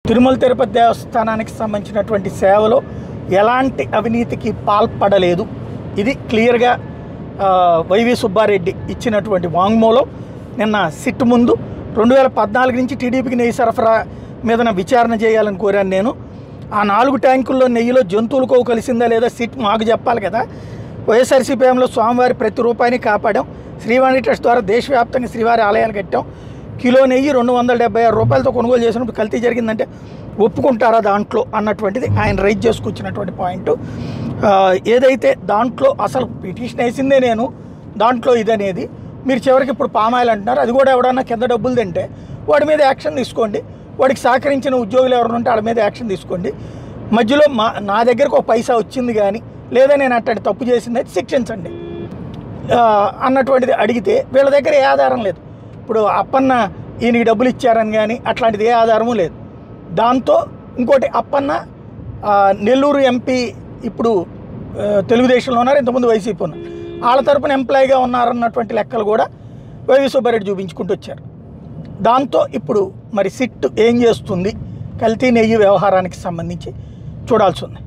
తిరుమల తిరుపతి దేవస్థానానికి సంబంధించినటువంటి సేవలో ఎలాంటి అవినీతికి పాల్పడలేదు. ఇది క్లియర్గా వైవి సుబ్బారెడ్డి ఇచ్చినటువంటి వాంగ్మూలం. నిన్న సిట్ ముందు 2014 నుంచి టీడీపీకి నెయ్యి సరఫరా మీద విచారణ చేయాలని కోరాను నేను. ఆ 4 ట్యాంకుల్లో నెయ్యిలో జంతువుల కొవ్వు కలిసిందా లేదా సిట్ మాకు చెప్పాలి కదా. వైఎస్ఆర్సీపీ హయాంలో స్వామివారి ప్రతి రూపాయిని కాపాడాం. శ్రీవాణి ట్రస్ట్ ద్వారా దేశవ్యాప్తంగా శ్రీవారి ఆలయాలు కట్టాం. కిలో నెయ్యి 276 రూపాయలతో కొనుగోలు చేసినప్పుడు కల్తీ జరిగిందంటే ఒప్పుకుంటారా దాంట్లో అన్నటువంటిది ఆయన రైజ్ చేసుకొచ్చినటువంటి పాయింట్. ఏదైతే దాంట్లో అసలు పిటిషన్ వేసిందే నేను, దాంట్లో ఇదనేది మీరు చివరికి ఇప్పుడు పామాయిల్ అంటున్నారు. అది కూడా ఎవడన్నా కింద డబ్బులు తింటే వాడి మీద యాక్షన్ తీసుకోండి. వాడికి సహకరించిన ఉద్యోగులు ఎవరు ఉంటే వాళ్ళ మీద యాక్షన్ తీసుకోండి. మధ్యలో నా దగ్గరకు ఒక పైసా వచ్చింది కానీ లేదా నేను అట్లాంటి తప్పు చేసింది అయితే శిక్షించండి అన్నటువంటిది అడిగితే వీళ్ళ దగ్గర ఏ ఆధారం లేదు. ఇప్పుడు అప్పన్న ఈయనకి డబ్బులు ఇచ్చారని కానీ అట్లాంటిది ఏ ఆధారము లేదు. దాంతో ఇంకోటి అప్పన్న నెల్లూరు ఎంపీ ఇప్పుడు తెలుగుదేశంలో ఉన్నారు, ఇంతకుముందు వైసీపీ ఉన్నారు, వాళ్ళ తరపున ఎంప్లాయీగా ఉన్నారన్నటువంటి లెక్కలు కూడా వైవి సుబ్బారెడ్డి చూపించుకుంటూ వచ్చారు. దాంతో ఇప్పుడు మరి సిట్ ఏం చేస్తుంది కల్తీ నెయ్యి వ్యవహారానికి సంబంధించి చూడాల్సి ఉంది.